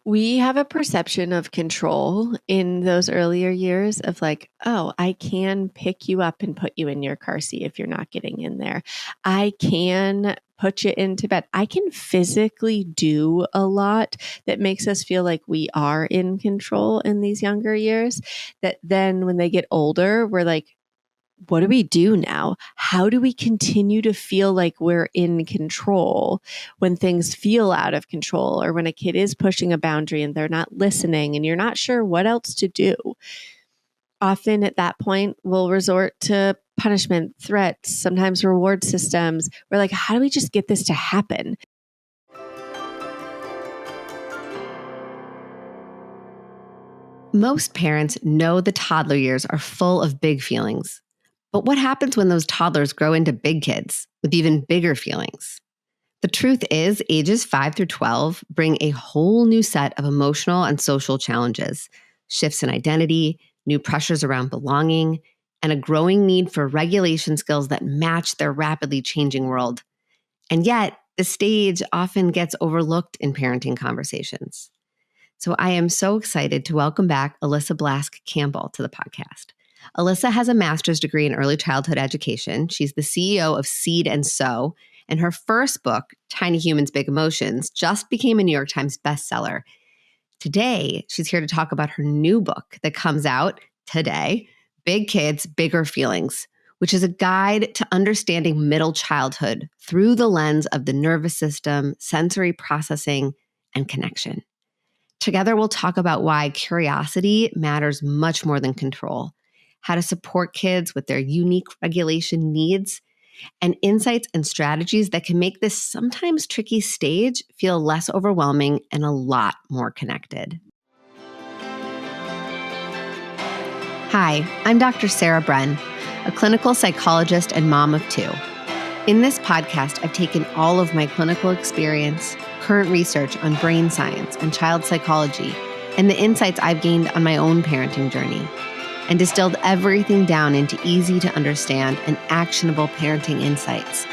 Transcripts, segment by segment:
We have a perception of control in those earlier years of like, oh, I can pick you up and put you in your car seat if you're not getting in there. I can put you into bed. I can physically do a lot that makes us feel like we are in control in these younger years. That then when they get older, we're like, what do we do now? How do we continue to feel like we're in control when things feel out of control, or when a kid is pushing a boundary and they're not listening and you're not sure what else to do? Often at that point, we'll resort to punishment, threats, sometimes reward systems. We're like, how do we just get this to happen? Most parents know the toddler years are full of big feelings. But what happens when those toddlers grow into big kids with even bigger feelings? The truth is, ages 5 through 12 bring a whole new set of emotional and social challenges, shifts in identity, new pressures around belonging, and a growing need for regulation skills that match their rapidly changing world. And yet, the stage often gets overlooked in parenting conversations. So I am so excited to welcome back Alyssa Blask Campbell to the podcast. Alyssa has a master's degree in early childhood education. She's the CEO of Seed and Sow, and her first book, Tiny Humans, Big Emotions, just became a New York Times bestseller. Today, she's here to talk about her new book that comes out today, Big Kids, Bigger Feelings, which is a guide to understanding middle childhood through the lens of the nervous system, sensory processing, and connection. Together, we'll talk about why curiosity matters much more than control, how to support kids with their unique regulation needs, and insights and strategies that can make this sometimes tricky stage feel less overwhelming and a lot more connected. Hi, I'm Dr. Sarah Bren, a clinical psychologist and mom of 2. In this podcast, I've taken all of my clinical experience, current research on brain science and child psychology, and the insights I've gained on my own parenting journey, and distilled everything down into easy to understand and actionable parenting insights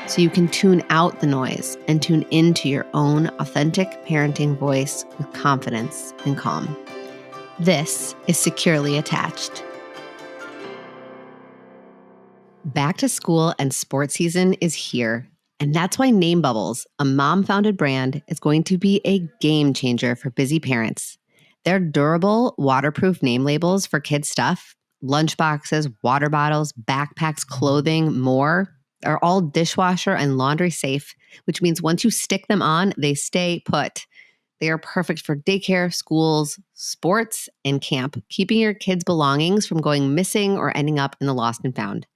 so you can tune out the noise and tune into your own authentic parenting voice with confidence and calm. This is Securely Attached. Back to school and sports season is here, and that's why Name Bubbles, a mom-founded brand, is going to be a game changer for busy parents. Their durable, waterproof name labels for kids' stuff, lunchboxes, water bottles, backpacks, clothing, more, are all dishwasher and laundry safe, which means once you stick them on, they stay put. They are perfect for daycare, schools, sports, and camp, keeping your kids' belongings from going missing or ending up in the lost and found.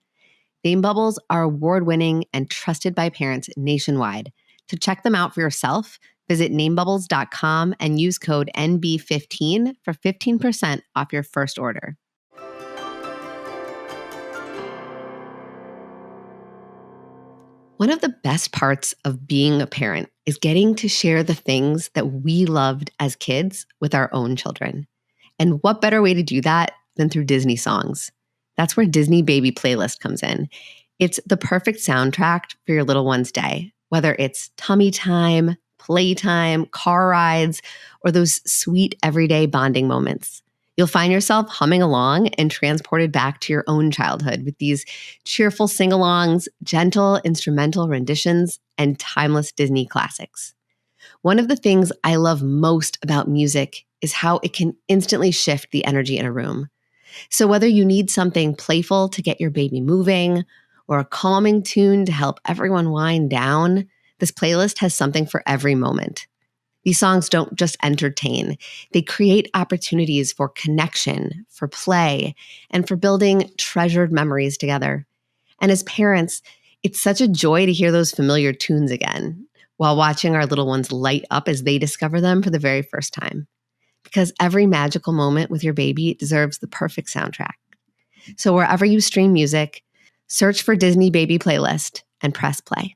Name Bubbles are award-winning and trusted by parents nationwide. To check them out for yourself, visit namebubbles.com and use code NB15 for 15% off your first order. One of the best parts of being a parent is getting to share the things that we loved as kids with our own children. And what better way to do that than through Disney songs? That's where Disney Baby Playlist comes in. It's the perfect soundtrack for your little one's day, whether it's tummy time, playtime, car rides, or those sweet everyday bonding moments. You'll find yourself humming along and transported back to your own childhood with these cheerful sing-alongs, gentle instrumental renditions, and timeless Disney classics. One of the things I love most about music is how it can instantly shift the energy in a room. So whether you need something playful to get your baby moving or a calming tune to help everyone wind down, this playlist has something for every moment. These songs don't just entertain. They create opportunities for connection, for play, and for building treasured memories together. And as parents, it's such a joy to hear those familiar tunes again while watching our little ones light up as they discover them for the very first time. Because every magical moment with your baby deserves the perfect soundtrack. So wherever you stream music, search for Disney Baby Playlist and press play.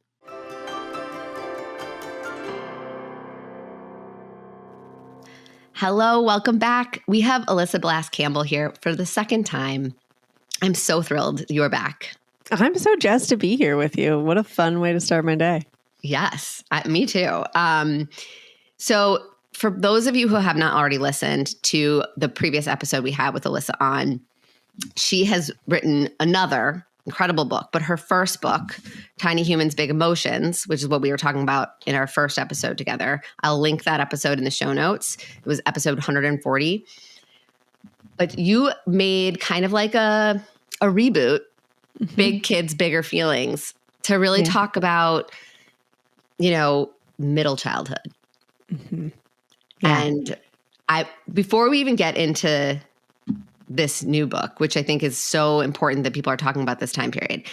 Hello, welcome back. We have Alyssa Blask Campbell here for the second time. I'm so thrilled you're back. I'm so jazzed to be here with you. What a fun way to start my day. Yes, me too. So for those of you who have not already listened to the previous episode we had with Alyssa on, she has written another incredible book, but her first book, Tiny Humans, Big Emotions, which is what we were talking about in our first episode together. I'll link that episode in the show notes. It was episode 140. But you made kind of like a reboot, Big Kids, Bigger Feelings, to really talk about, middle childhood. Yeah. And before we even get into this new book, which I think is so important that people are talking about this time period,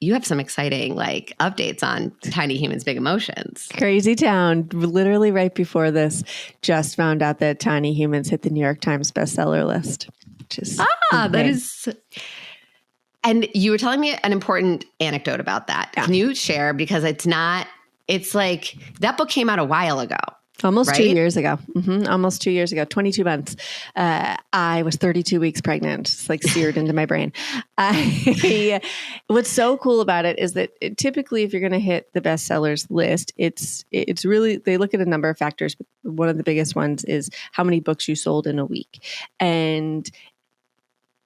you have some exciting updates on Tiny Humans, Big Emotions. Crazy town. Literally right before this, just found out that Tiny Humans hit the New York Times bestseller list. That is. And you were telling me an important anecdote about that. Yeah. Can you share? Because it's like that book came out a while ago. Almost 2 years ago. Almost 2 years ago, 22 months. I was 32 weeks pregnant. It's seared into my brain. What's so cool about it is that typically if you're going to hit the bestsellers list, it's really, they look at a number of factors, but one of the biggest ones is how many books you sold in a week. And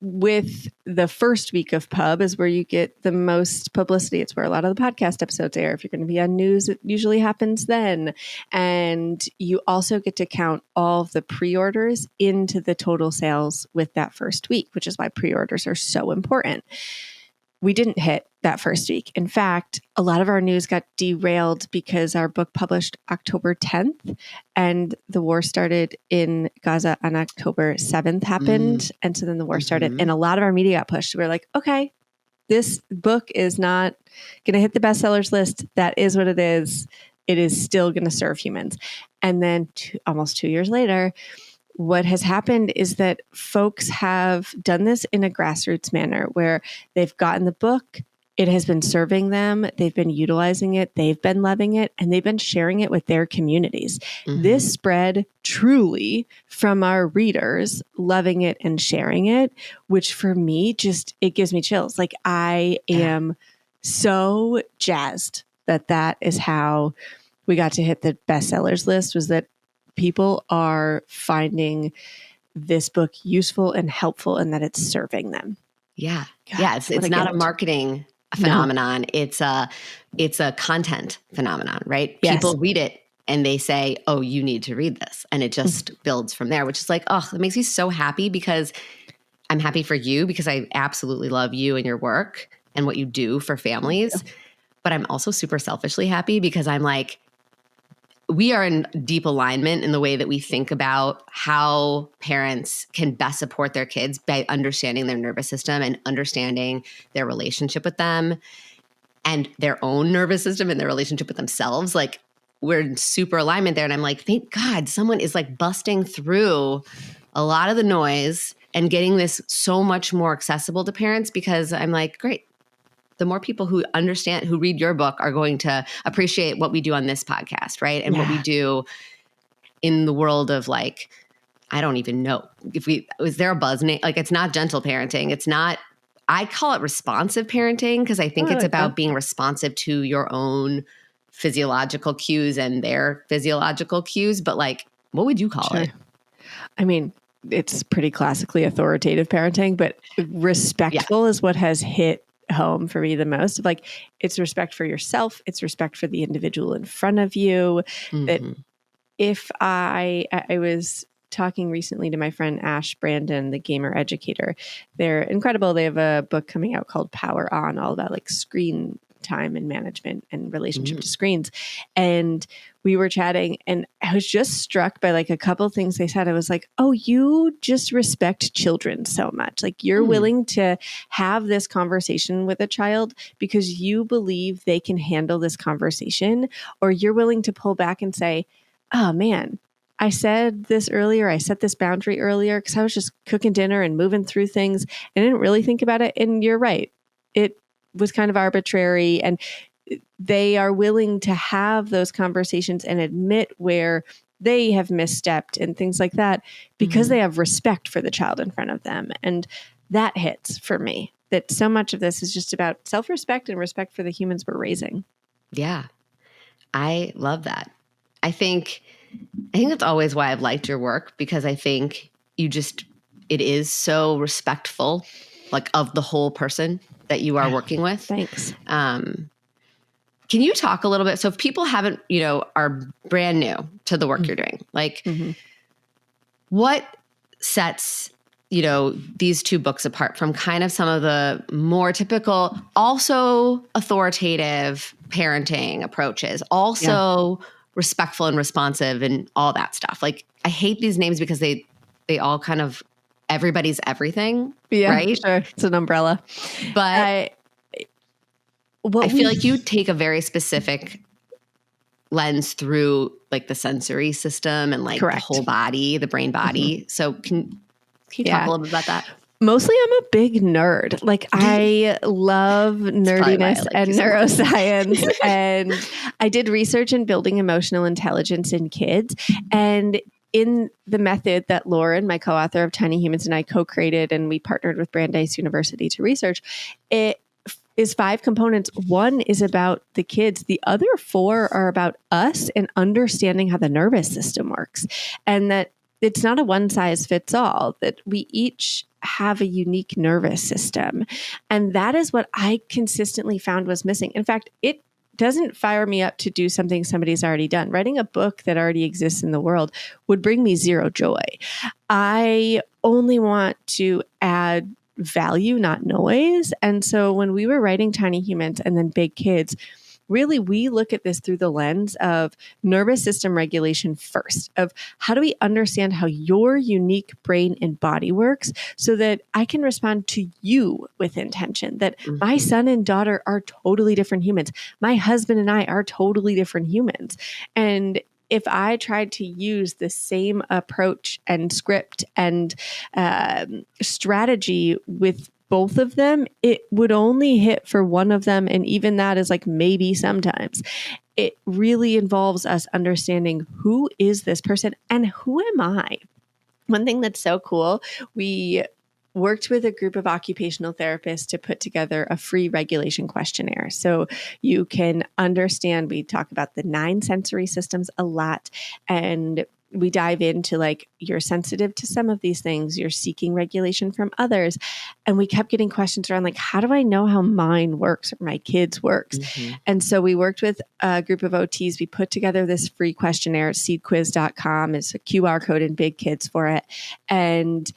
with the first week of pub is where you get the most publicity. It's where a lot of the podcast episodes air. If you're going to be on news, it usually happens then. And you also get to count all of the pre-orders into the total sales with that first week, which is why pre-orders are so important. We didn't hit that first week. In fact, a lot of our news got derailed because our book published October 10th and the war started in Gaza on October 7th happened. And so then the war started and a lot of our media got pushed. We were like, okay, this book is not going to hit the bestsellers list. That is what it is. It is still going to serve humans. And then almost 2 years later, what has happened is that folks have done this in a grassroots manner where they've gotten the book, it has been serving them, they've been utilizing it, they've been loving it, and they've been sharing it with their communities. This spread truly from our readers loving it and sharing it, which for me, it gives me chills. I am so jazzed that is how we got to hit the bestsellers list, was that people are finding this book useful and helpful and that it's serving them. Yeah. God, it's not a marketing phenomenon. No. It's a content phenomenon, right? Yes. People read it and they say, oh, you need to read this. And it just builds from there, which is it makes me so happy because I'm happy for you because I absolutely love you and your work and what you do for families. But I'm also super selfishly happy because I'm we are in deep alignment in the way that we think about how parents can best support their kids by understanding their nervous system and understanding their relationship with them and their own nervous system and their relationship with themselves. We're in super alignment there. And I'm thank God someone is busting through a lot of the noise and getting this so much more accessible to parents because I'm great. The more people who understand, who read your book are going to appreciate what we do on this podcast, right? And what we do in the world of I don't even know. Is there a buzz name? It's not gentle parenting. It's not, I call it responsive parenting because I think it's about being responsive to your own physiological cues and their physiological cues. But what would you call it? I mean, it's pretty classically authoritative parenting, but respectful is what has hit home for me the most. It's respect for yourself. It's respect for the individual in front of you. That if I was talking recently to my friend Ash Brandon, the gamer educator, they're incredible. They have a book coming out called Power On, all about screen time and management and relationship to screens. And we were chatting and I was just struck by a couple of things they said. I was oh, you just respect children so much. You're willing to have this conversation with a child because you believe they can handle this conversation, or you're willing to pull back and say, oh man, I said this earlier. I set this boundary earlier because I was just cooking dinner and moving through things and I didn't really think about it. And you're right. It was kind of arbitrary, and they are willing to have those conversations and admit where they have misstepped and things like that because they have respect for the child in front of them. And that hits for me, that so much of this is just about self-respect and respect for the humans we're raising. Yeah. I love that. I think I think that's always why I've liked your work, because I think it is so respectful, like, of the whole person that you are working with. Thanks. Can you talk a little bit? So if people haven't, are brand new to the work you're doing, like, what sets, these two books apart from kind of some of the more typical, also authoritative parenting approaches, also respectful and responsive and all that stuff? Like, I hate these names because they all kind of, everybody's everything, right? Sure. It's an umbrella. But I feel like you take a very specific lens through, like, the sensory system and, like, the whole body, the brain body. So can you talk a little bit about that? Mostly I'm a big nerd. Like, I love nerdiness and neuroscience. And I did research in building emotional intelligence in kids. And in the method that Lauren, my co-author of Tiny Humans, and I co-created, and we partnered with Brandeis University to research, it is 5 components. 1 is about the kids. The other 4 are about us and understanding how the nervous system works. And that it's not a one size fits all, that we each have a unique nervous system. And that is what I consistently found was missing. In fact, it doesn't fire me up to do something somebody's already done. Writing a book that already exists in the world would bring me zero joy. I only want to add value, not noise. And so when we were writing Tiny Humans and then Big Kids, really we look at this through the lens of nervous system regulation first, of how do we understand how your unique brain and body works so that I can respond to you with intention, that my son and daughter are totally different humans. My husband and I are totally different humans. And if I tried to use the same approach and script and strategy with both of them, it would only hit for one of them. And even that is like maybe sometimes. It really involves us understanding who is this person and who am I? One thing that's so cool, we worked with a group of occupational therapists to put together a free regulation questionnaire. So you can understand, we talk about the 9 sensory systems a lot, and we dive into like, you're sensitive to some of these things, you're seeking regulation from others. And we kept getting questions around like, how do I know how mine works or my kids works? And so we worked with a group of OTs. We put together this free questionnaire, seedquiz.com. It's a QR code in Big Kids for it. And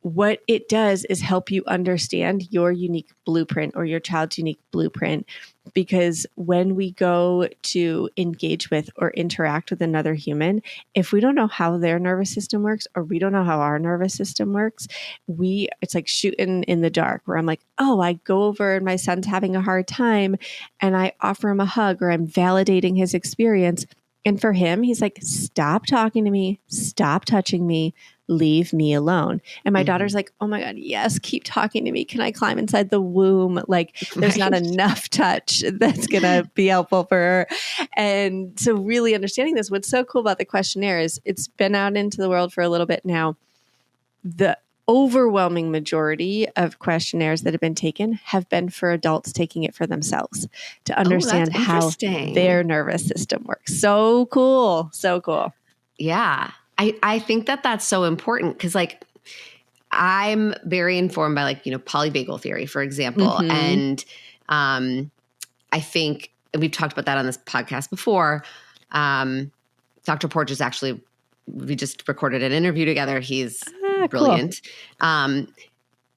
what it does is help you understand your unique blueprint or your child's unique blueprint. Because when we go to engage with or interact with another human, if we don't know how their nervous system works or we don't know how our nervous system works, it's like shooting in the dark, where I'm like, oh, I go over and my son's having a hard time and I offer him a hug, or I'm validating his experience. And for him, he's like, stop talking to me, stop touching me, leave me alone. And my daughter's like, oh my God, yes, keep talking to me. Can I climb inside the womb? Like, there's not enough touch that's going to be helpful for her. And so really understanding this, what's so cool about the questionnaire is it's been out into the world for a little bit now. The overwhelming majority of questionnaires that have been taken have been for adults taking it for themselves to understand how their nervous system works. So cool. So cool. Yeah. I think that's so important because, like, I'm very informed by, like, polyvagal theory, for example. And I think, and we've talked about that on this podcast before, Dr. Porges actually, we just recorded an interview together. He's brilliant. Cool.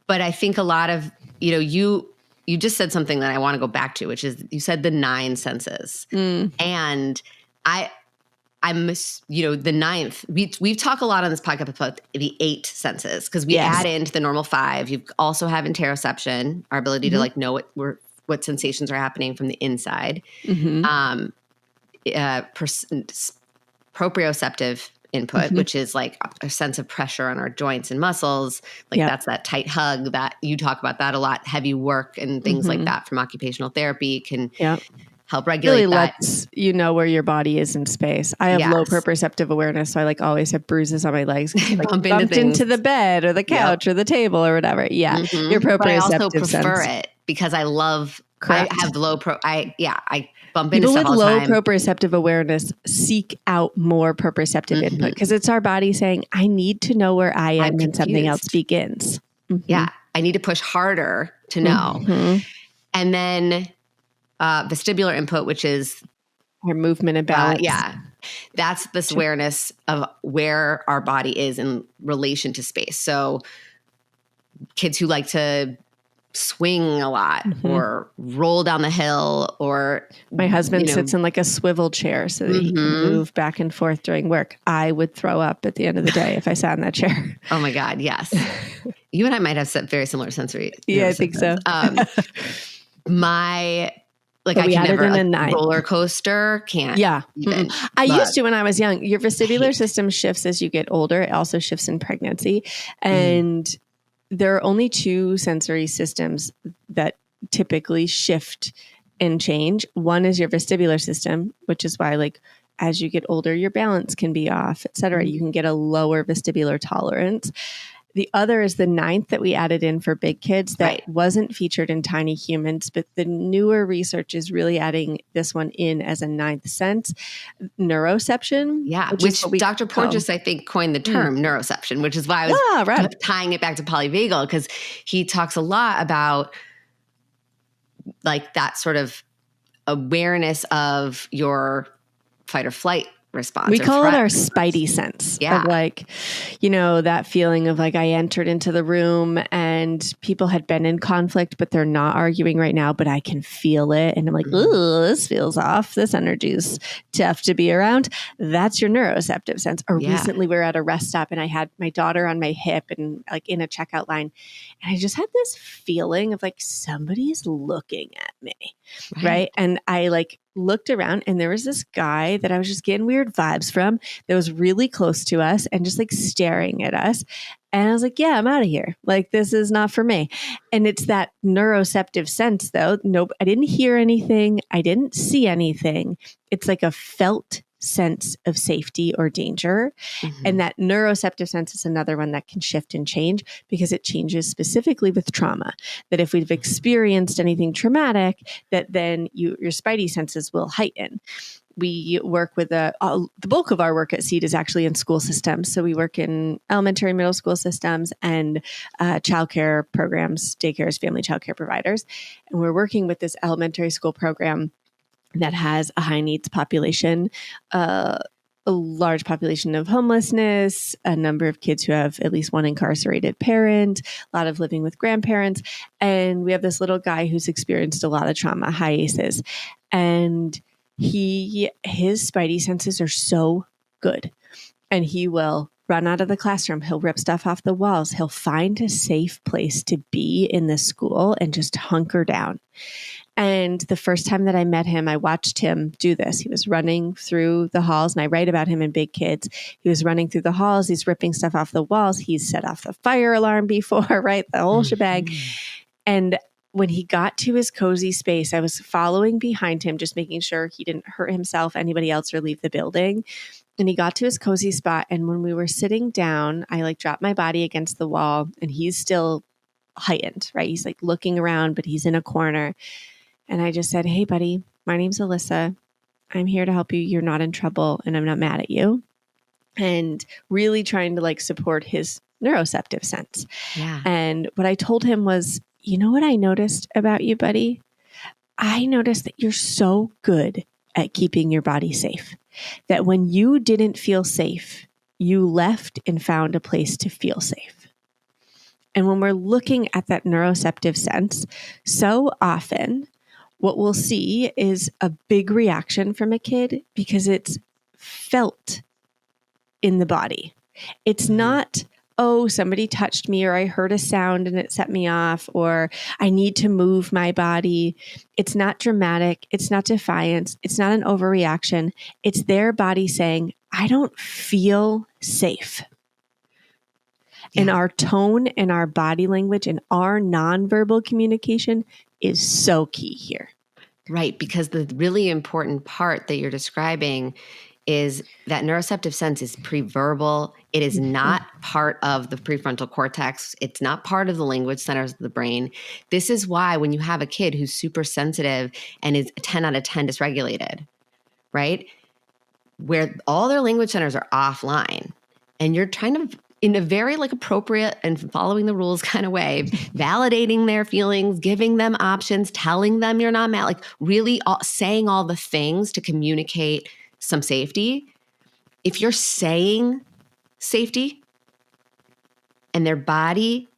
But I think a lot of, you just said something that I want to go back to, which is you said the 9 senses. And I'm, the 9th, we've talked a lot on this podcast about the 8 senses, because we add into the normal 5. You also have interoception, our ability to like know what sensations are happening from the inside. Proprioceptive input, which is like a sense of pressure on our joints and muscles. Like that's that tight hug that you talk about that a lot. Heavy work and things like that from occupational therapy can help regulate really that. Lets you know where your body is in space. I have low proprioceptive awareness, so I like always have bruises on my legs. Like bumped into the bed or the couch or the table or whatever. Your proprioceptive but I also prefer sense. it because I love Correct. I have I bump into People stuff with all the low time. proprioceptive awareness seek out more proprioceptive input because it's our body saying, I need to know where I am when something else begins. Yeah. I need to push harder to know. And then vestibular input, which is our movement and balance. That's this awareness of where our body is in relation to space. So kids who like to swing a lot or roll down the hill, or my husband sits in like a swivel chair so that he can move back and forth during work. I would throw up at the end of the day if I sat in that chair. Oh my God, yes. You and I might have very similar sensory. Yeah, I think so. I can never, roller coaster can't. Yeah. I used to when I was young. Your vestibular system shifts as you get older. It also shifts in pregnancy. And there are only two sensory systems that typically shift and change. One is your vestibular system, which is why as you get older, your balance can be off, et cetera. You can get a lower vestibular tolerance. The other is the ninth that we added in for big kids that wasn't featured in tiny humans, but the newer research is really adding this one in as a ninth sense, neuroception. Yeah, which Dr. Porges, I think, coined the term neuroception, which is why I was tying it back to polyvagal, because he talks a lot about that sort of awareness of your fight or flight response. We call it our spidey sense of that feeling of I entered into the room and people had been in conflict, but they're not arguing right now, but I can feel it. And I'm like, ooh, this feels off. This energy is tough to be around. That's your neuroceptive sense. Or recently we were at a rest stop and I had my daughter on my hip and in a checkout line. And I just had this feeling of somebody's looking at me. Right. And I looked around and there was this guy that I was just getting weird vibes from that was really close to us and just staring at us. And I was like, yeah, I'm out of here. This is not for me. And it's that neuroceptive sense though. Nope. I didn't hear anything. I didn't see anything. It's a felt sense of safety or danger. And that neuroceptive sense is another one that can shift and change because it changes specifically with trauma. That if we've experienced anything traumatic, that then your spidey senses will heighten. We work with the bulk of our work at Seed is actually in school systems. So we work in elementary, middle school systems and childcare programs, daycares, family childcare providers. And we're working with this elementary school program that has a high needs population, a large population of homelessness, a number of kids who have at least one incarcerated parent, a lot of living with grandparents. And we have this little guy who's experienced a lot of trauma, high ACEs. And his spidey senses are so good. And he will run out of the classroom. He'll rip stuff off the walls. He'll find a safe place to be in the school and just hunker down. And the first time that I met him, I watched him do this. He was running through the halls, and I write about him in Big Kids. He was running through the halls. He's ripping stuff off the walls. He's set off the fire alarm before, right? The whole shebang. And when he got to his cozy space, I was following behind him, just making sure he didn't hurt himself, anybody else, or leave the building. And he got to his cozy spot. And when we were sitting down, I dropped my body against the wall, and he's still heightened, right? He's looking around, but he's in a corner. And I just said, hey, buddy, my name's Alyssa. I'm here to help you. You're not in trouble and I'm not mad at you. And really trying to support his neuroceptive sense. Yeah. And what I told him was, you know what I noticed about you, buddy? I noticed that you're so good at keeping your body safe. That when you didn't feel safe, you left and found a place to feel safe. And when we're looking at that neuroceptive sense, so often what we'll see is a big reaction from a kid because it's felt in the body. It's not, oh, somebody touched me or I heard a sound and it set me off or I need to move my body. It's not dramatic. It's not defiance. It's not an overreaction. It's their body saying, I don't feel safe. Yeah. And our tone and our body language and our nonverbal communication is so key here. Right, because the really important part that you're describing is that neuroceptive sense is pre-verbal. It is not part of the prefrontal cortex. It's not part of the language centers of the brain. This is why when you have a kid who's super sensitive and is 10 out of 10 dysregulated, right? Where all their language centers are offline, and you're trying to, in a very like appropriate and following the rules kind of way, validating their feelings, giving them options, telling them you're not mad, like really saying all the things to communicate some safety. If you're saying safety and their body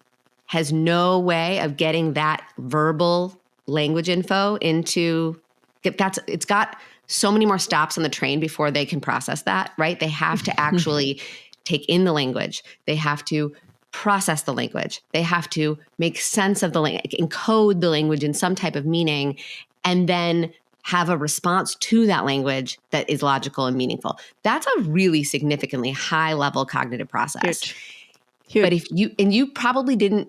has no way of getting that verbal language info into, it's got so many more stops on the train before they can process that, right? They have to actually take in the language. They have to process the language. They have to make sense of the language, encode the language in some type of meaning, and then have a response to that language that is logical and meaningful. That's a really significantly high level cognitive process. Huge. But if you probably didn't,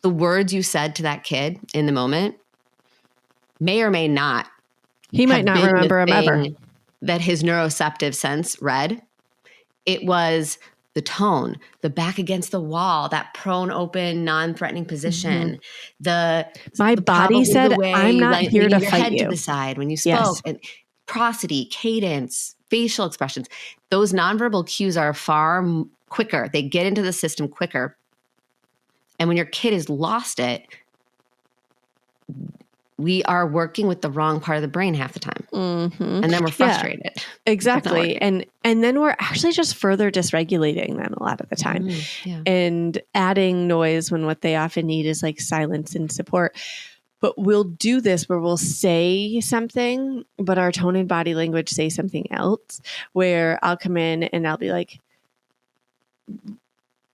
the words you said to that kid in the moment may or may not, he might not remember him ever, that his neuroceptive sense read. It was the tone, the back against the wall, that prone, open, non-threatening position. My body said, "I'm not here to fight you." To the side when you spoke, and prosody, cadence, facial expressions. Those nonverbal cues are far quicker. They get into the system quicker. And when your kid has lost it, we are working with the wrong part of the brain half the time. And then we're frustrated. Yeah, exactly. And then we're actually just further dysregulating them a lot of the time and adding noise when what they often need is like silence and support. But we'll do this where we'll say something, but our tone and body language say something else, where I'll come in and I'll be like,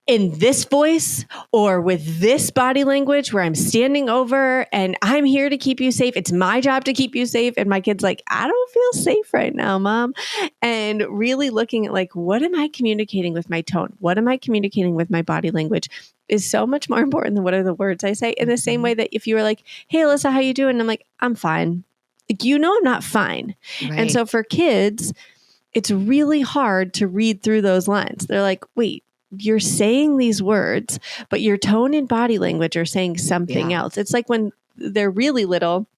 in this voice or with this body language where I'm standing over and I'm here to keep you safe. It's my job to keep you safe. And my kid's like, I don't feel safe right now, Mom. And really looking at like, what am I communicating with my tone? What am I communicating with my body language is so much more important than what are the words I say. In the same way that if you were like, hey, Alyssa, how you doing? And I'm like, I'm fine. Like, I'm not fine. Right. And so for kids, it's really hard to read through those lines. They're like, wait, you're saying these words, but your tone and body language are saying something else. It's like when they're really little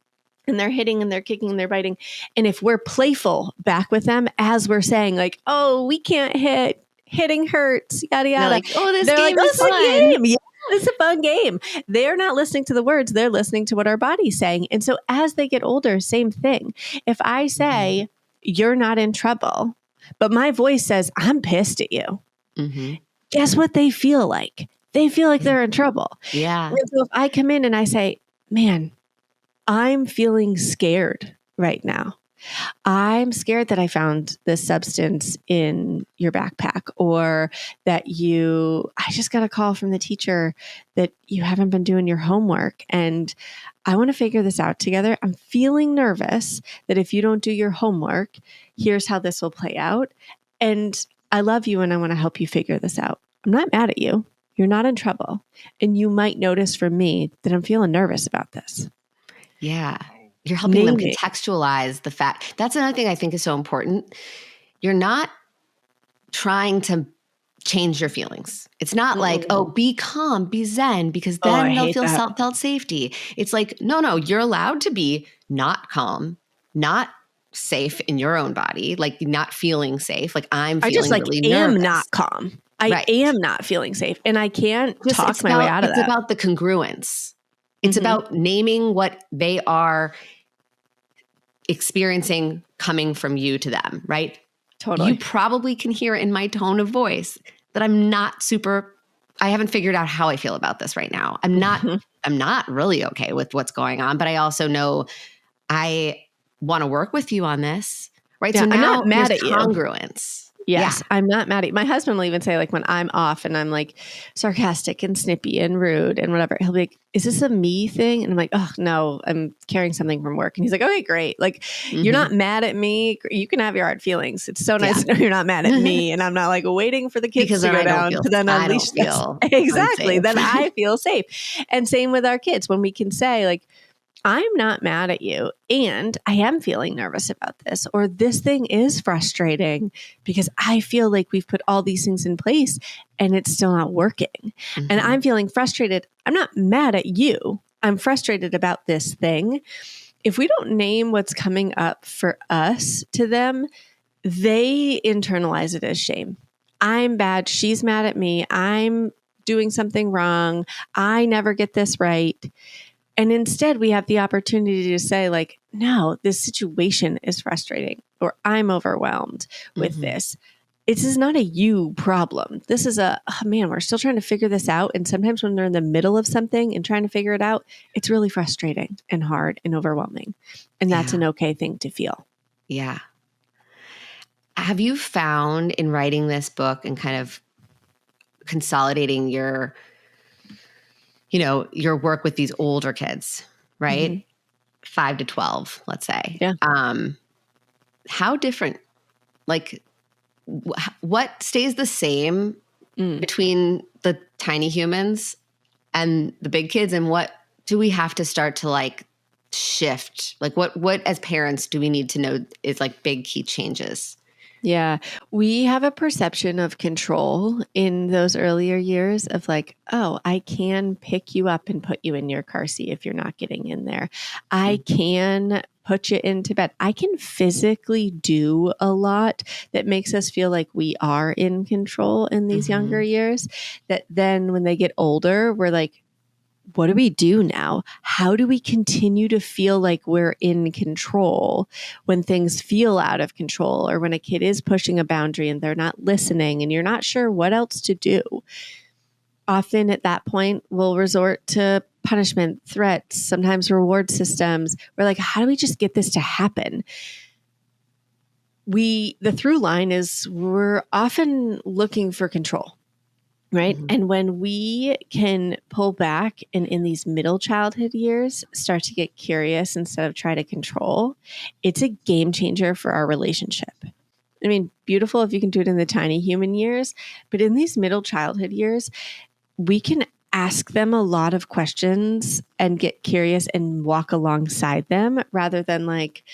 and they're hitting and they're kicking and they're biting. And if we're playful back with them as we're saying like, oh, we can't hit, hitting hurts, yada, yada. Like, oh, this game is fun. Game. Yeah, it's a fun game. They're not listening to the words. They're listening to what our body's saying. And so as they get older, same thing. If I say, you're not in trouble, but my voice says, I'm pissed at you. Guess what they feel like? They feel like they're in trouble. Yeah. And so if I come in and I say, man, I'm feeling scared right now. I'm scared that I found this substance in your backpack, or that I just got a call from the teacher that you haven't been doing your homework. And I want to figure this out together. I'm feeling nervous that if you don't do your homework, here's how this will play out. And I love you and I want to help you figure this out. I'm not mad at you. You're not in trouble. And you might notice from me that I'm feeling nervous about this. Yeah. You're helping them contextualize the fact. That's another thing I think is so important. You're not trying to change your feelings. It's not like, oh, be calm, be zen, because then they'll feel felt safety. It's like, no, you're allowed to be not calm, not safe in your own body, like not feeling safe. Like I'm feeling really nervous. Am not calm. I am not feeling safe, and I can't talk my way out of that. It's about the congruence. It's about naming what they are experiencing coming from you to them, right? Totally. You probably can hear in my tone of voice that I haven't figured out how I feel about this right now. I'm not really okay with what's going on, but I also know I want to work with you on this, right? Yeah, so now I'm not mad at you. Congruence. Yes, yeah. I'm not mad at you. My husband will even say, like, when I'm off and I'm like sarcastic and snippy and rude and whatever, he'll be like, is this a me thing? And I'm like, oh, no, I'm carrying something from work. And he's like, okay, great. Like, you're not mad at me. You can have your hard feelings. It's so nice to know you're not mad at me. And I'm not like waiting for the kids to go down to then unleash this. Exactly. Then I feel safe. And same with our kids. When we can say, like, I'm not mad at you. And I am feeling nervous about this, or this thing is frustrating because I feel like we've put all these things in place and it's still not working. And I'm feeling frustrated. I'm not mad at you. I'm frustrated about this thing. If we don't name what's coming up for us to them, they internalize it as shame. I'm bad. She's mad at me. I'm doing something wrong. I never get this right. And instead, we have the opportunity to say, like, no, this situation is frustrating, or I'm overwhelmed with this. This is not a you problem. This is a, oh man, we're still trying to figure this out. And sometimes when they're in the middle of something and trying to figure it out, it's really frustrating and hard and overwhelming. And that's an okay thing to feel. Yeah. Have you found in writing this book and kind of consolidating your work with these older kids, right? 5 to 12, let's say. Yeah. How different, like what stays the same between the tiny humans and the big kids, and what do we have to start to like shift? Like what as parents do we need to know is like big key changes? Yeah. We have a perception of control in those earlier years of like, oh, I can pick you up and put you in your car seat if you're not getting in there. I can put you into bed. I can physically do a lot that makes us feel like we are in control in these younger years, that then when they get older, we're like, what do we do now? How do we continue to feel like we're in control when things feel out of control, or when a kid is pushing a boundary and they're not listening and you're not sure what else to do? Often at that point, we'll resort to punishment, threats, sometimes reward systems. We're like, how do we just get this to happen? The through line is we're often looking for control. Right. And when we can pull back and in these middle childhood years, start to get curious instead of try to control, it's a game changer for our relationship. I mean, beautiful if you can do it in the tiny human years, but in these middle childhood years, we can ask them a lot of questions and get curious and walk alongside them rather than like,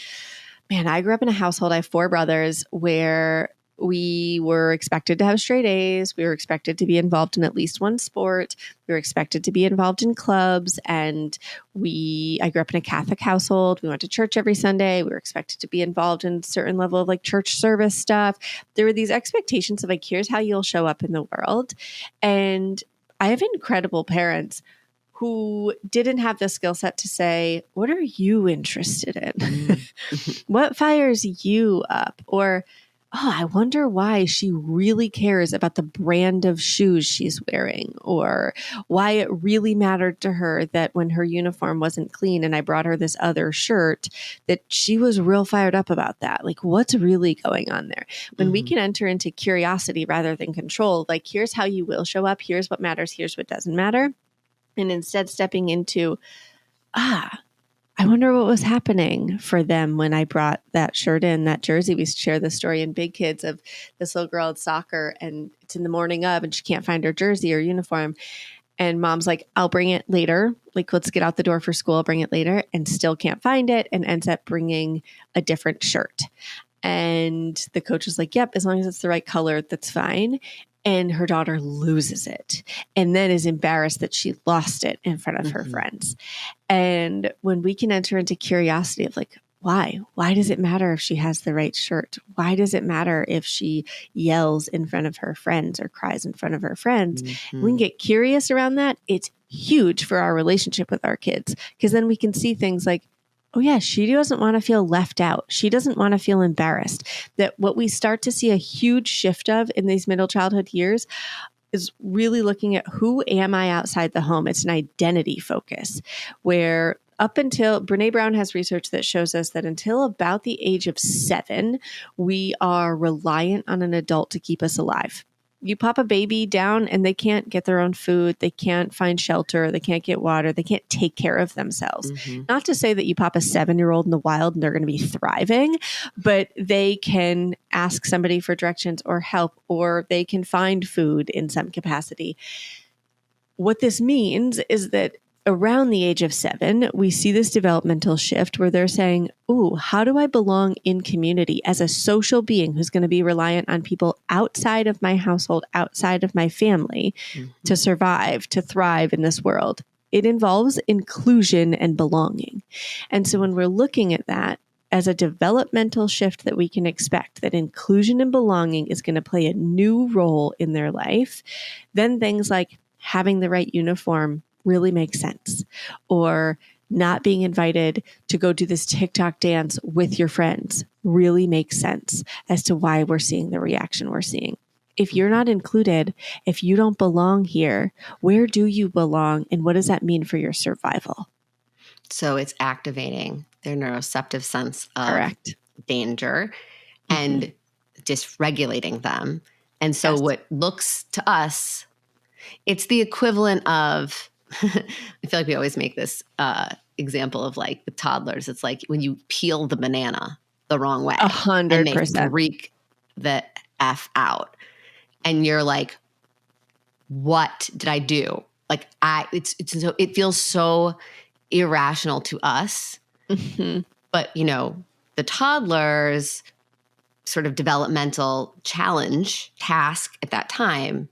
man, I grew up in a household, I have 4 brothers, where we were expected to have straight A's. We were expected to be involved in at least one sport. We were expected to be involved in clubs. And I grew up in a Catholic household. We went to church every Sunday. We were expected to be involved in a certain level of like church service stuff. There were these expectations of like, here's how you'll show up in the world. And I have incredible parents who didn't have the skill set to say, what are you interested in? What fires you up? Or, oh, I wonder why she really cares about the brand of shoes she's wearing, or why it really mattered to her that when her uniform wasn't clean and I brought her this other shirt, that she was real fired up about that. Like, what's really going on there? When we can enter into curiosity rather than control, like, here's how you will show up. Here's what matters. Here's what doesn't matter. And instead stepping into, I wonder what was happening for them when I brought that shirt in, that jersey. We share the story in Big Kids of this little girl at soccer, and it's in the morning of, and she can't find her jersey or uniform. And mom's like, I'll bring it later. Like, let's get out the door for school. I'll bring it later, and still can't find it, and ends up bringing a different shirt. And the coach is like, yep, as long as it's the right color, that's fine. And her daughter loses it and then is embarrassed that she lost it in front of her friends. And when we can enter into curiosity of like, why? Why does it matter if she has the right shirt? Why does it matter if she yells in front of her friends or cries in front of her friends? We can get curious around that. It's huge for our relationship with our kids, because then we can see things like, oh yeah, she doesn't want to feel left out. She doesn't want to feel embarrassed. That what we start to see a huge shift of in these middle childhood years is really looking at who am I outside the home? It's an identity focus, where up until Brene Brown has research that shows us that until about the age of 7, we are reliant on an adult to keep us alive. You pop a baby down and they can't get their own food. They can't find shelter. They can't get water. They can't take care of themselves. Not to say that you pop a 7-year-old in the wild and they're going to be thriving, but they can ask somebody for directions or help, or they can find food in some capacity. What this means is that around the age of 7, we see this developmental shift where they're saying, ooh, how do I belong in community as a social being who's going to be reliant on people outside of my household, outside of my family to survive, to thrive in this world? It involves inclusion and belonging. And so when we're looking at that as a developmental shift that we can expect, that inclusion and belonging is going to play a new role in their life, then things like having the right uniform really makes sense. Or not being invited to go do this TikTok dance with your friends really makes sense as to why we're seeing the reaction we're seeing. If you're not included, if you don't belong here, where do you belong? And what does that mean for your survival? So it's activating their neuroceptive sense of Correct. danger and dysregulating them. And so what looks to us, it's the equivalent of, I feel like we always make this example of like with toddlers. It's like when you peel the banana the wrong way 100%. and they freak the F out. And you're like, what did I do? Like it feels so irrational to us. But, the toddler's sort of developmental challenge task at that time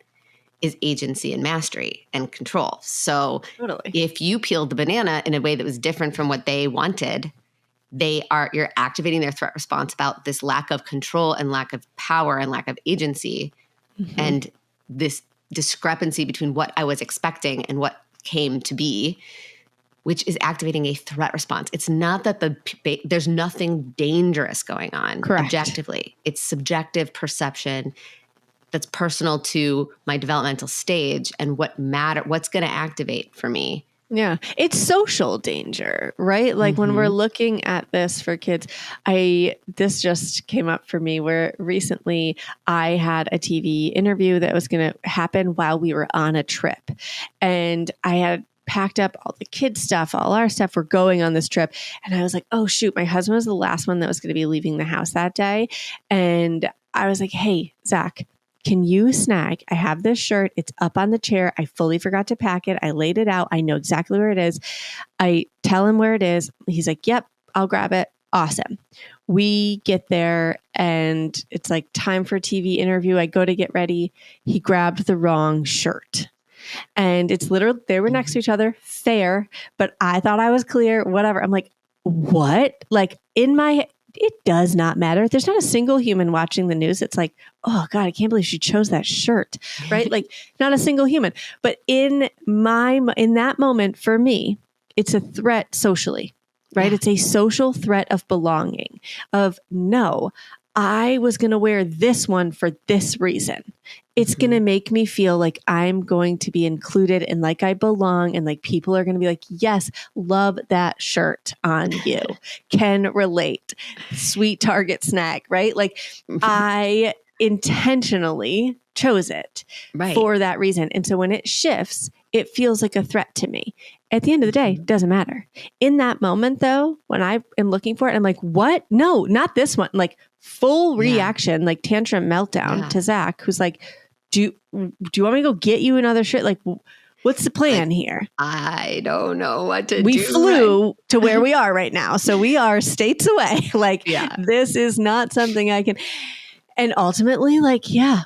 is agency and mastery and control. So if you peeled the banana in a way that was different from what they wanted, you're activating their threat response about this lack of control and lack of power and lack of agency. And this discrepancy between what I was expecting and what came to be, which is activating a threat response. It's not that there's nothing dangerous going on. Correct. Objectively. It's subjective perception that's personal to my developmental stage and what's going to activate for me. Yeah. It's social danger, right? Like when we're looking at this for kids, this just came up for me where recently I had a TV interview that was going to happen while we were on a trip. And I had packed up all the kids' stuff, all our stuff. We're going on this trip. And I was like, oh, shoot, my husband was the last one that was going to be leaving the house that day. And I was like, hey, Zach, can you snag? I have this shirt. It's up on the chair. I fully forgot to pack it. I laid it out. I know exactly where it is. I tell him where it is. He's like, yep, I'll grab it. Awesome. We get there and it's like time for a TV interview. I go to get ready. He grabbed the wrong shirt. And it's literally, they were next to each other, fair, but I thought I was clear, whatever. I'm like, what? Like it does not matter. There's not a single human watching the news. It's like, oh God, I can't believe she chose that shirt, right? Like not a single human. But in that moment for me, it's a threat socially, right? Yeah. It's a social threat of belonging, of no, I was going to wear this one for this reason. It's going to make me feel like I'm going to be included and like I belong and like people are going to be like, yes, love that shirt on you. Can relate. Sweet Target snag, right? Like I intentionally chose it for that reason. And so when it shifts, it feels like a threat to me. At the end of the day, it doesn't matter. In that moment though, when I am looking for it, I'm like, what? No, not this one. Like full reaction, like tantrum meltdown to Zach, who's like, do you want me to go get you another shirt? Like, what's the plan here? I don't know what to do. We flew to where we are right now. So we are states away. Like, this is not something I can. And ultimately,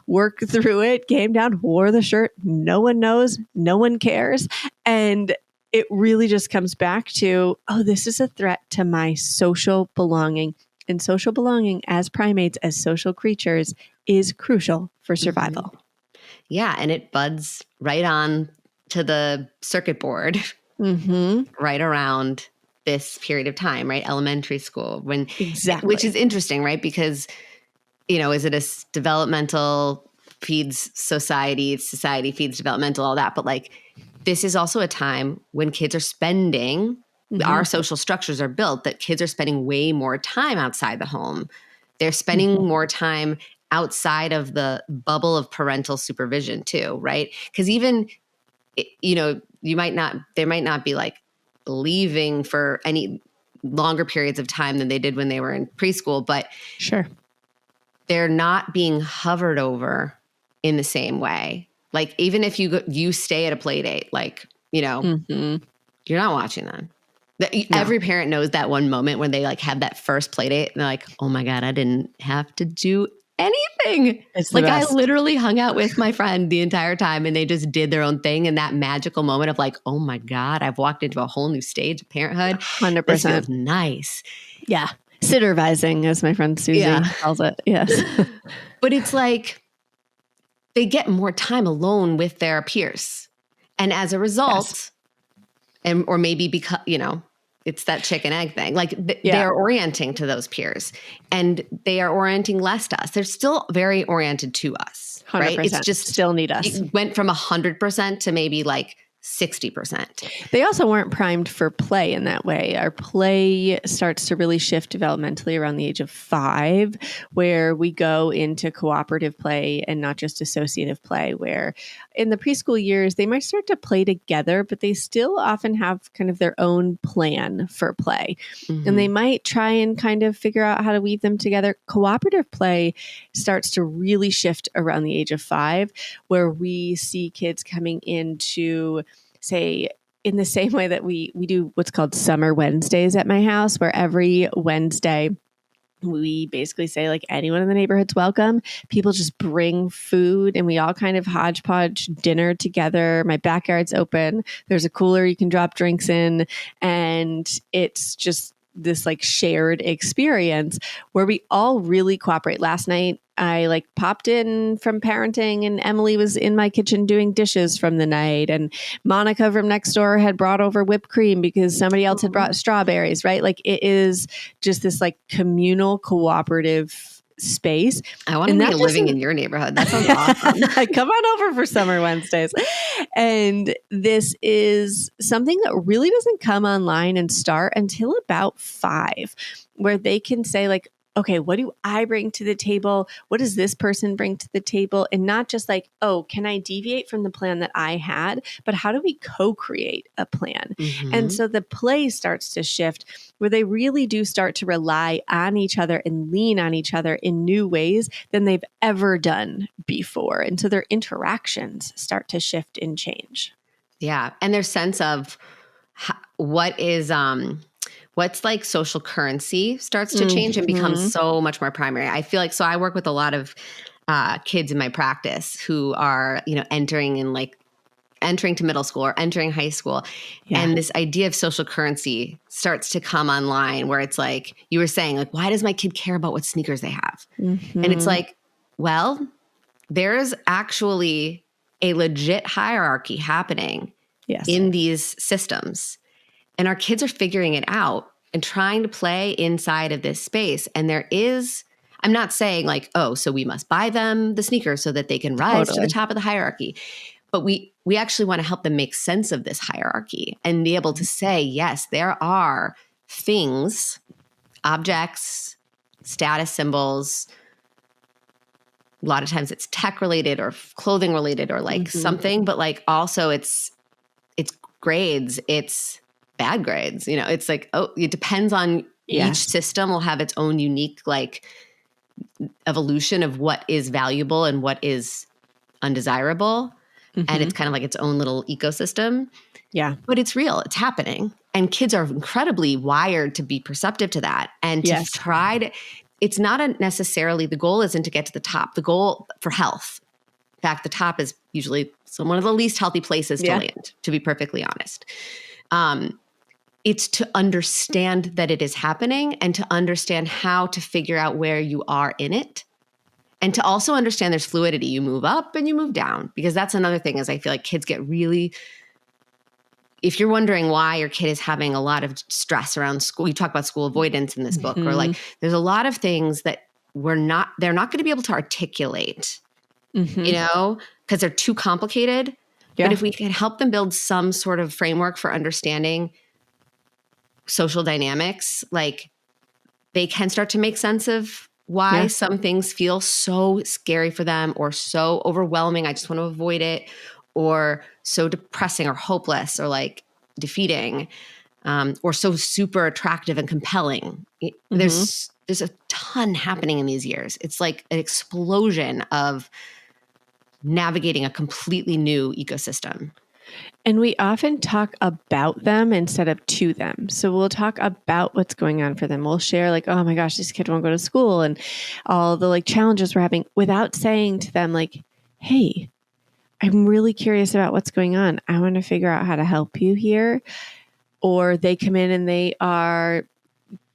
work through it, came down, wore the shirt. No one knows. No one cares. And it really just comes back to, oh, this is a threat to my social belonging. And social belonging as primates, as social creatures, is crucial for survival. Yeah. And it buds right on to the circuit board right around this period of time, right? Elementary school. Which is interesting, right? Because, is it a developmental feeds society feeds developmental, all that. But like, this is also a time when kids are spending, our social structures are built that kids are spending way more time outside the home. They're spending more time outside of the bubble of parental supervision too, right? Because even, they might not be like leaving for any longer periods of time than they did when they were in preschool, but they're not being hovered over in the same way. Like even if you stay at a play date, like, You're not watching them. No. Every parent knows that one moment when they like have that first play date and they're like, oh my God, I didn't have to do anything. It's the Like I best. literally hung out with my friend the entire time and they just did their own thing. And that magical moment of like, oh my God, I've walked into a whole new stage of parenthood. 100%. This feels nice. Yeah. Sittervising, as my friend Susie calls it. Yes. But it's like they get more time alone with their peers. And as a result, or maybe because, it's that chicken egg thing. Like they're orienting to those peers and they are orienting less to us. They're still very oriented to us, 100%. right? It's just still need us. It went from 100% to maybe like 60%. They also weren't primed for play in that way. Our play starts to really shift developmentally around the age of 5, where we go into cooperative play and not just associative play, where in the preschool years, they might start to play together, but they still often have kind of their own plan for play. Mm-hmm. And they might try and kind of figure out how to weave them together. Cooperative play starts to really shift around the age of 5, where we see kids coming into, say, in the same way that we do what's called Summer Wednesdays at my house, where every Wednesday we basically say like anyone in the neighborhood's welcome. People just bring food and we all kind of hodgepodge dinner together. My backyard's open. There's a cooler you can drop drinks in. And it's just this like shared experience where we all really cooperate. Last night, I like popped in from parenting and Emily was in my kitchen doing dishes from the night. And Monica from next door had brought over whipped cream because somebody else had brought strawberries, right? Like it is just this like communal cooperative space. I want to be living in your neighborhood. That sounds awesome. Come on over for Summer Wednesdays. And this is something that really doesn't come online and start until about 5, where they can say like, okay, what do I bring to the table? What does this person bring to the table? And not just like, oh, can I deviate from the plan that I had? But how do we co-create a plan? Mm-hmm. And so the play starts to shift where they really do start to rely on each other and lean on each other in new ways than they've ever done before. And so their interactions start to shift and change. Yeah. And their sense of what's like social currency starts to change and becomes so much more primary. I feel like, so I work with a lot of kids in my practice who are, entering to middle school or entering high school. Yeah. And this idea of social currency starts to come online where it's like, you were saying, like, why does my kid care about what sneakers they have? Mm-hmm. And it's like, well, there's actually a legit hierarchy happening in these systems. And our kids are figuring it out and trying to play inside of this space. And I'm not saying like, oh, so we must buy them the sneakers so that they can rise to the top of the hierarchy. But we actually want to help them make sense of this hierarchy and be able to say, yes, there are things, objects, status symbols. A lot of times it's tech related or clothing related or like something, but like also it's grades, it's bad grades. It's like, oh, it depends on each system will have its own unique like evolution of what is valuable and what is undesirable. Mm-hmm. And it's kind of like its own little ecosystem. Yeah. But it's real. It's happening. And kids are incredibly wired to be perceptive to that and to try to, it's not necessarily, the goal isn't to get to the top. The goal for health, in fact, the top is usually one of the least healthy places to land, to be perfectly honest. It's to understand that it is happening and to understand how to figure out where you are in it. And to also understand there's fluidity. You move up and you move down, because that's another thing is I feel like kids get really, if you're wondering why your kid is having a lot of stress around school, you talk about school avoidance in this book, or like there's a lot of things that they're not going to be able to articulate, because they're too complicated. Yeah. But if we can help them build some sort of framework for understanding social dynamics, like they can start to make sense of why some things feel so scary for them or so overwhelming. I just want to avoid it, or so depressing or hopeless or like defeating, or so super attractive and compelling. There's a ton happening in these years. It's like an explosion of navigating a completely new ecosystem. And we often talk about them instead of to them. So we'll talk about what's going on for them. We'll share like, oh my gosh, this kid won't go to school and all the like challenges we're having without saying to them like, hey, I'm really curious about what's going on. I want to figure out how to help you here. Or they come in and they are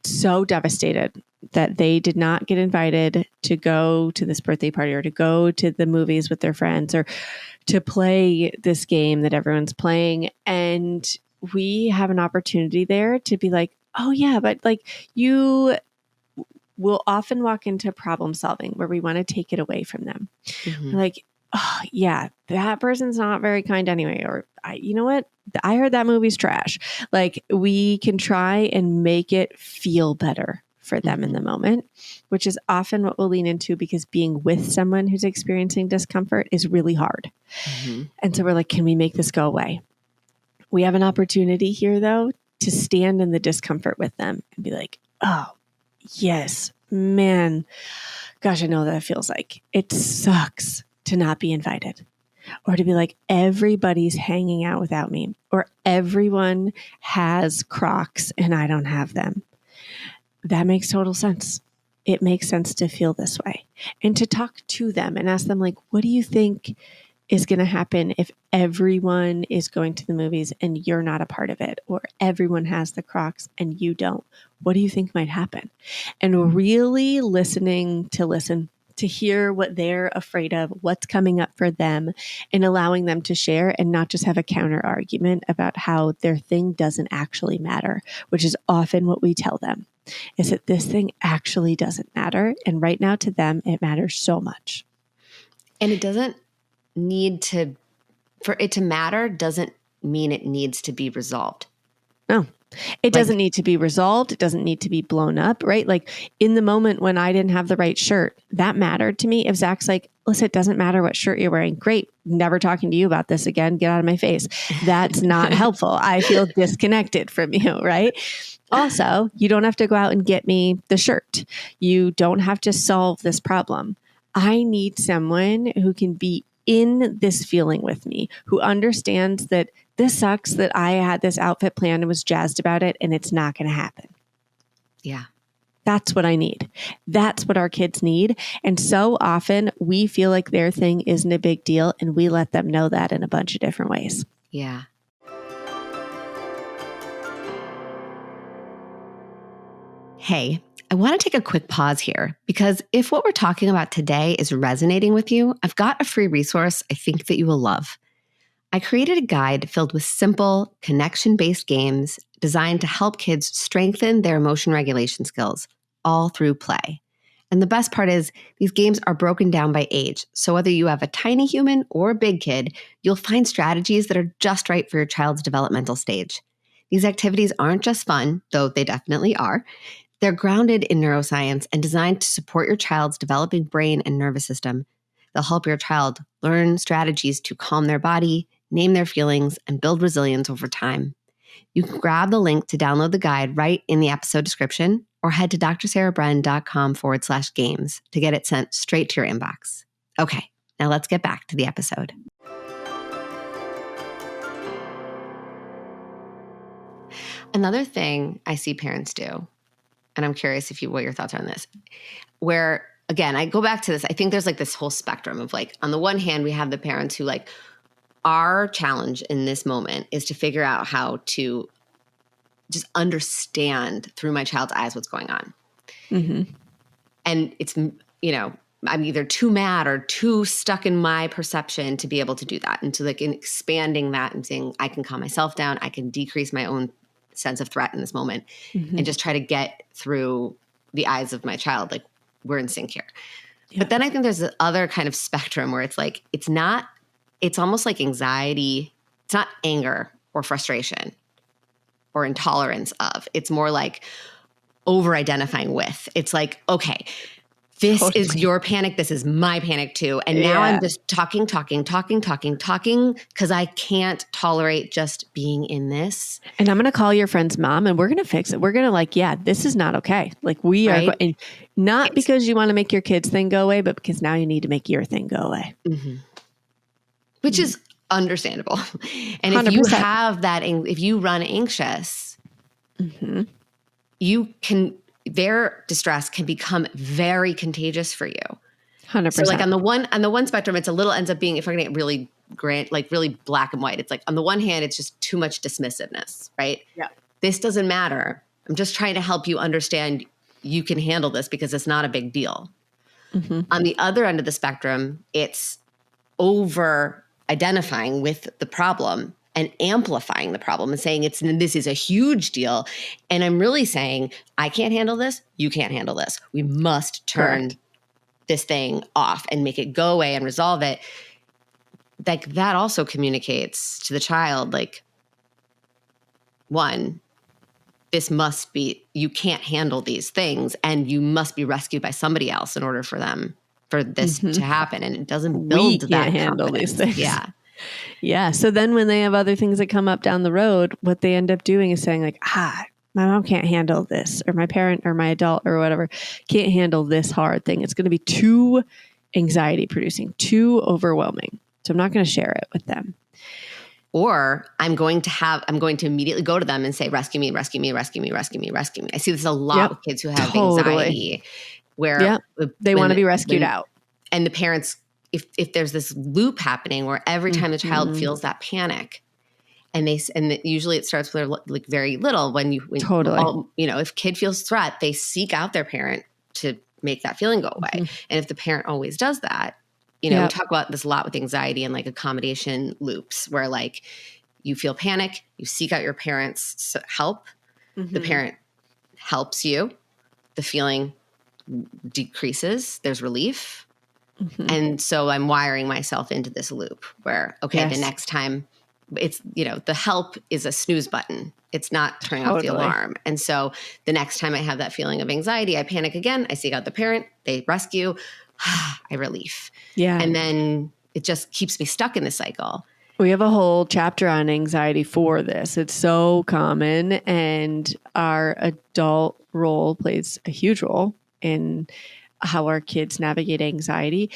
so devastated that they did not get invited to go to this birthday party or to go to the movies with their friends or to play this game that everyone's playing. And we have an opportunity there to be like, oh yeah, but like you will often walk into problem solving where we want to take it away from them. Mm-hmm. We're like, oh yeah, that person's not very kind anyway. Or you know what? I heard that movie's trash. Like we can try and make it feel better for them in the moment, which is often what we'll lean into because being with someone who's experiencing discomfort is really hard. Mm-hmm. And so we're like, can we make this go away? We have an opportunity here though, to stand in the discomfort with them and be like, oh yes, man, gosh, I know that it feels like it sucks to not be invited. Or to be like, everybody's hanging out without me, or everyone has Crocs and I don't have them. That makes total sense. It makes sense to feel this way and to talk to them and ask them like, what do you think is going to happen if everyone is going to the movies and you're not a part of it, or everyone has the Crocs and you don't? What do you think might happen? And really listening to hear what they're afraid of, what's coming up for them, and allowing them to share and not just have a counter argument about how their thing doesn't actually matter, which is often what we tell them, is that this thing actually doesn't matter. And right now to them, it matters so much. And it doesn't need to, for it to matter doesn't mean it needs to be resolved. No. It doesn't need to be resolved. It doesn't need to be blown up, right? Like in the moment when I didn't have the right shirt, that mattered to me. If Zach's like, listen, it doesn't matter what shirt you're wearing. Great. Never talking to you about this again. Get out of my face. That's not helpful. I feel disconnected from you, right? Also, you don't have to go out and get me the shirt. You don't have to solve this problem. I need someone who can be in this feeling with me, who understands that this sucks that I had this outfit planned and was jazzed about it and it's not going to happen. Yeah. That's what I need. That's what our kids need. And so often we feel like their thing isn't a big deal and we let them know that in a bunch of different ways. Yeah. Hey, I want to take a quick pause here because if what we're talking about today is resonating with you, I've got a free resource I think that you will love. I created a guide filled with simple, connection-based games designed to help kids strengthen their emotion regulation skills, all through play. And the best part is, these games are broken down by age. So whether you have a tiny human or a big kid, you'll find strategies that are just right for your child's developmental stage. These activities aren't just fun, though they definitely are. They're grounded in neuroscience and designed to support your child's developing brain and nervous system. They'll help your child learn strategies to calm their body, name their feelings, and build resilience over time. You can grab the link to download the guide right in the episode description or head to drsarahbren.com/games to get it sent straight to your inbox. Okay, now let's get back to the episode. Another thing I see parents do, and I'm curious what your thoughts are on this, where, again, I go back to this. I think there's like this whole spectrum of like, on the one hand, we have the parents who like, our challenge in this moment is to figure out how to just understand through my child's eyes what's going on. Mm-hmm. And it's, I'm either too mad or too stuck in my perception to be able to do that. And so like in expanding that and saying, I can calm myself down, I can decrease my own sense of threat in this moment and just try to get through the eyes of my child. Like we're in sync here. Yeah. But then I think there's the other kind of spectrum where it's like, it's almost like anxiety. It's not anger or frustration or intolerance of. It's more like over-identifying with. It's like, okay, this is your panic. This is my panic too. And now I'm just talking because I can't tolerate just being in this. And I'm going to call your friend's mom and we're going to fix it. We're going to this is not okay. Like we are, and not because you want to make your kids' thing go away, but because now you need to make your thing go away. Mm-hmm. Which is Understandable. And if you 100%. have that, if you run anxious, Mm-hmm. their distress can become very contagious for you. 100%. So like on the one spectrum, it's a little ends up being, if we're going to get really like really black and white, it's like on the one hand, it's just too much dismissiveness, right? Yeah. This doesn't matter. I'm just trying to help you understand you can handle this because it's not a big deal. Mm-hmm. On the other end of the spectrum, it's over identifying with the problem and amplifying the problem and saying this is a huge deal. And I'm really saying, I can't handle this. You can't handle this. We must turn this thing off and make it go away and resolve it. Like that also communicates to the child, like, one, you can't handle these things and you must be rescued by somebody else in order for this to happen. And it doesn't build that confidence. Handle these things. Yeah. Yeah. So then when they have other things that come up down the road, what they end up doing is saying like, my mom can't handle this, or my parent or my adult or whatever can't handle this hard thing. It's going to be too anxiety producing, too overwhelming. So I'm not going to share it with them. Or I'm going to immediately go to them and say, rescue me, rescue me, rescue me, rescue me, rescue me. I see this a lot with kids who have anxiety where they want to be rescued out. And the parents, if there's this loop happening where every time the child feels that panic, and usually it starts with like very little if kid feels threat, they seek out their parent to make that feeling go away. And if the parent always does that, we talk about this a lot with anxiety and like accommodation loops where like you feel panic, you seek out your parents' help, the parent helps you, the feeling decreases, there's relief. And so I'm wiring myself into this loop where, the next time it's, the help is a snooze button. It's not turning off the alarm. And so the next time I have that feeling of anxiety, I panic again, I seek out the parent, they rescue, I relief. Yeah. And then it just keeps me stuck in the cycle. We have a whole chapter on anxiety for this. It's so common, and our adult role plays a huge role in how our kids navigate anxiety.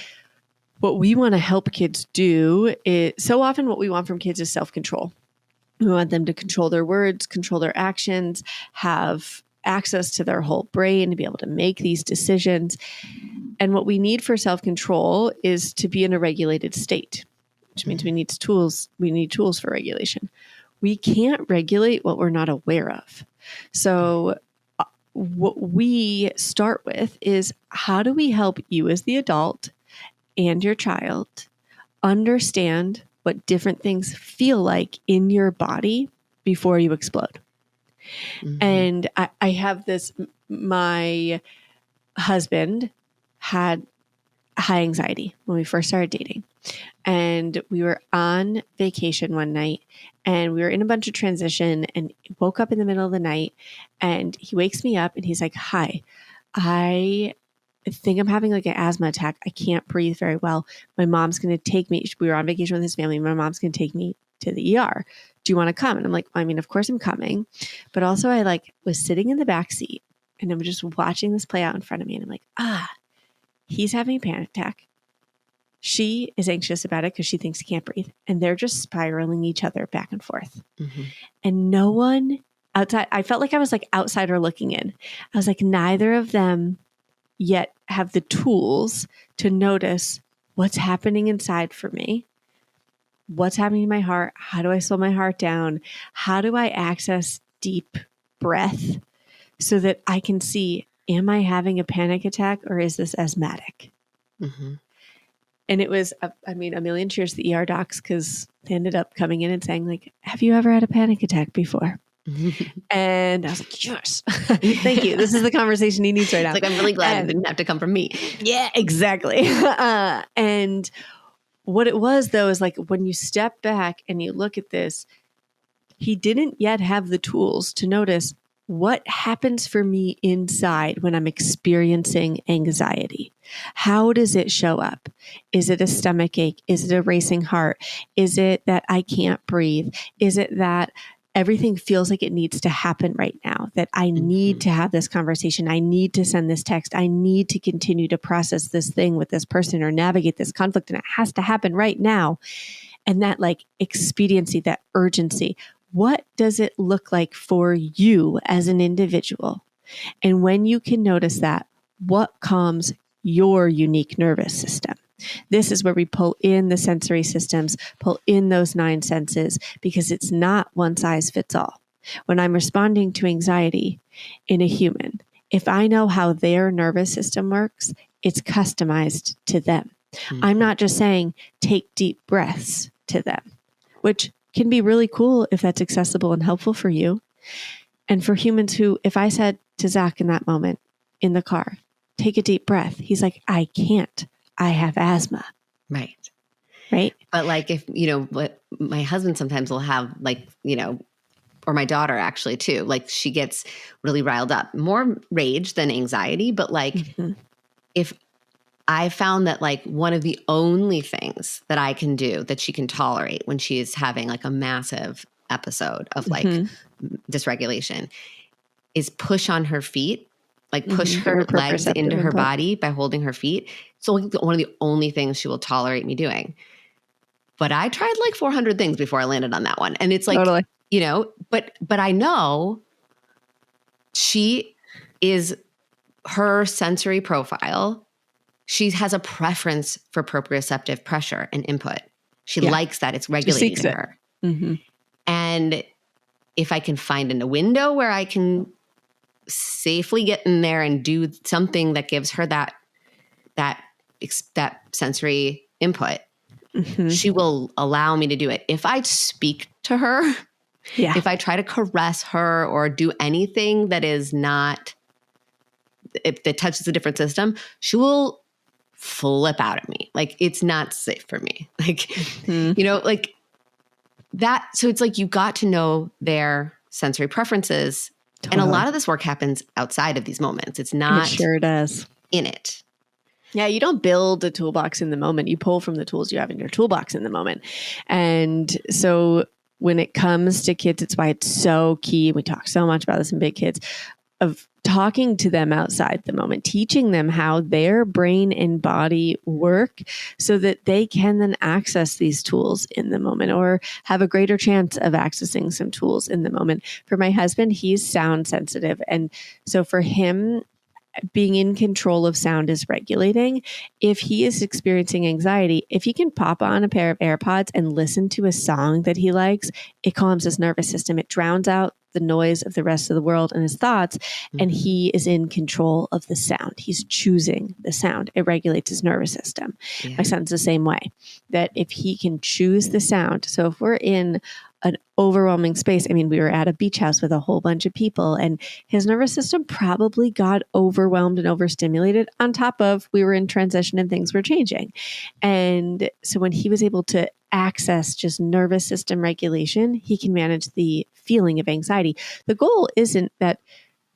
What we want to help kids do is, so often what we want from kids is self-control. We want them to control their words, control their actions, have access to their whole brain to be able to make these decisions. And what we need for self-control is to be in a regulated state, which means we need tools. We need tools for regulation. We can't regulate what we're not aware of. So what we start with is, how do we help you as the adult and your child understand what different things feel like in your body before you explode? And I have this, my husband had high anxiety when we first started dating. And we were on vacation one night, and we were in a bunch of transition, and woke up in the middle of the night, and he wakes me up and he's like, "Hi, I think I'm having like an asthma attack. I can't breathe very well. My mom's going to take me." We were on vacation with his family. "My mom's going to take me to the ER. Do you want to come?" And I'm like, I mean, of course I'm coming. But also I was sitting in the back seat, and I'm just watching this play out in front of me. And I'm like, he's having a panic attack. She is anxious about it because she thinks he can't breathe. And they're just spiraling each other back and forth. And no one outside, I felt like I was like outsider looking in. I was like, neither of them yet have the tools to notice what's happening inside for me. What's happening in my heart? How do I slow my heart down? How do I access deep breath so that I can see, am I having a panic attack, or is this asthmatic? And it was, a million cheers to the ER docs, because they ended up coming in and saying like, "Have you ever had a panic attack before?" And I was like, "Yes, thank you. This is the conversation he needs right now." It's like, I'm really glad it didn't have to come from me. Yeah, exactly. And what it was, though, is like, when you step back and you look at this, he didn't yet have the tools to notice what happens for me inside when I'm experiencing anxiety. How does it show up? Is it a stomach ache? Is it a racing heart? Is it that I can't breathe? Is it that everything feels like it needs to happen right now, that I need to have this conversation, I need to send this text, I need to continue to process this thing with this person or navigate this conflict, and it has to happen right now? and that like expediency, that urgency. What does it look like for you as an individual? And when you can notice that, what calms your unique nervous system? This is where we pull in the sensory systems, pull in those 9 senses, because it's not one size fits all. When I'm responding to anxiety in a human, if I know how their nervous system works, it's customized to them. Mm-hmm. I'm not just saying take deep breaths to them, which can be really cool if that's accessible and helpful for you. And for humans who, if I said to Zach in that moment in the car, take a deep breath, he's like, I can't. I have asthma. Right. Right. But like if, what my husband sometimes will have like, or my daughter actually too, like she gets really riled up, more rage than anxiety. But like if I found that like one of the only things that I can do that she can tolerate when she is having like a massive episode of like dysregulation is push on her feet, like push her legs into her body by holding her feet. So like one of the only things she will tolerate me doing. But I tried like 400 things before I landed on that one. And it's like, totally. But I know she is, her sensory profile, she has a preference for proprioceptive pressure and input. She likes that. It's regulating her. Mm-hmm. And if I can find in a window where I can safely get in there and do something that gives her that sensory input, she will allow me to do it. If I speak to her, if I try to caress her or do anything that is not, if that touches a different system, she will flip out at me. Like it's not safe for me. Like, like that. So it's like, you got to know their sensory preferences. Totally. And a lot of this work happens outside of these moments. It's not it sure does. In it. Yeah, you don't build a toolbox in the moment. You pull from the tools you have in your toolbox in the moment. And so when it comes to kids, it's why it's so key. We talk so much about this in big kids, of talking to them outside the moment, teaching them how their brain and body work so that they can then access these tools in the moment or have a greater chance of accessing some tools in the moment. For my husband, he's sound sensitive. And so for him, being in control of sound is regulating. If he is experiencing anxiety, if he can pop on a pair of AirPods and listen to a song that he likes, it calms his nervous system. It drowns out the noise of the rest of the world and his thoughts, and he is in control of the sound. He's choosing the sound. It regulates his nervous system. Yeah. My son's the same way, that if he can choose the sound. So if we're in an overwhelming space, I mean, we were at a beach house with a whole bunch of people, and his nervous system probably got overwhelmed and overstimulated, on top of we were in transition and things were changing. And so when he was able to access just nervous system regulation, he can manage the feeling of anxiety. The goal isn't that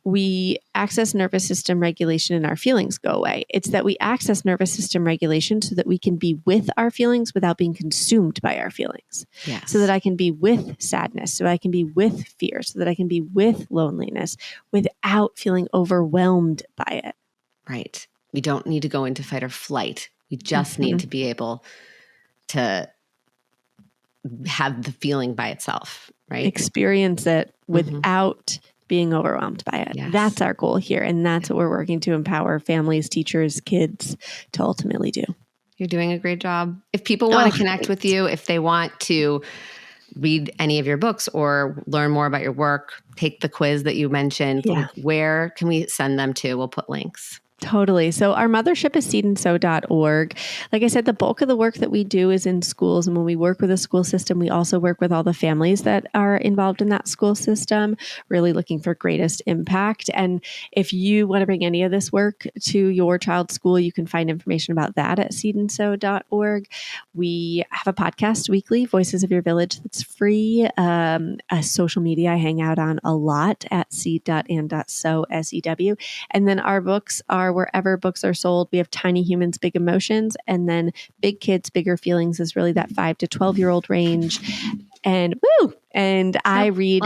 we access nervous system regulation and our feelings go away. It's that we access nervous system regulation so that we can be with our feelings without being consumed by our feelings. Yes. So that I can be with sadness, so I can be with fear, so that I can be with loneliness without feeling overwhelmed by it. Right. We don't need to go into fight or flight. We just need to be able to have the feeling by itself, right? Experience it without being overwhelmed by it. Yes. That's our goal here. And that's what we're working to empower families, teachers, kids to ultimately do. You're doing a great job. If people want to connect with you, if they want to read any of your books or learn more about your work, take the quiz that you mentioned, where can we send them to? We'll put links. Totally. So our mothership is seedandsow.org. Like I said, the bulk of the work that we do is in schools. And when we work with a school system, we also work with all the families that are involved in that school system, really looking for greatest impact. And if you want to bring any of this work to your child's school, you can find information about that at seedandsow.org. We have a podcast weekly, Voices of Your Village, that's free. A social media I hang out on a lot at seed.and.sow, SEW. And then our books are wherever books are sold. We have Tiny Humans, Big Emotions, and then Big Kids, Bigger Feelings is really that 5 to 12-year-old range. And I read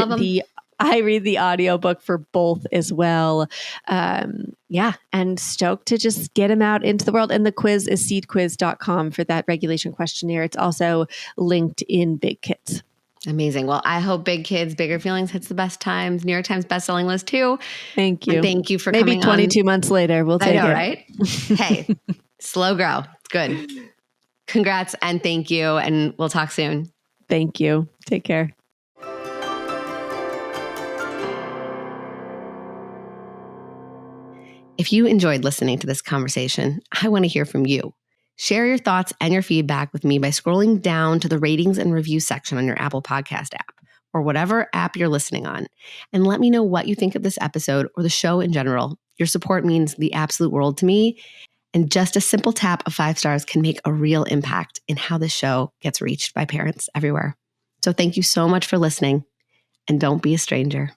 I read the audiobook for both as well. Yeah. And stoked to just get him out into the world. And the quiz is seedquiz.com for that regulation questionnaire. It's also linked in Big Kids. Amazing. Well, I hope Big Kids, Bigger Feelings hits the best times, New York Times bestselling list too. Thank you. And thank you for Maybe coming 22 on. months later, we'll take I know, it. right? Hey, slow grow. Good. Congrats and thank you. And we'll talk soon. Thank you. Take care. If you enjoyed listening to this conversation, I want to hear from you. Share your thoughts and your feedback with me by scrolling down to the ratings and review section on your Apple Podcast app or whatever app you're listening on. And let me know what you think of this episode or the show in general. Your support means the absolute world to me. And just a simple tap of 5 stars can make a real impact in how this show gets reached by parents everywhere. So thank you so much for listening, and don't be a stranger.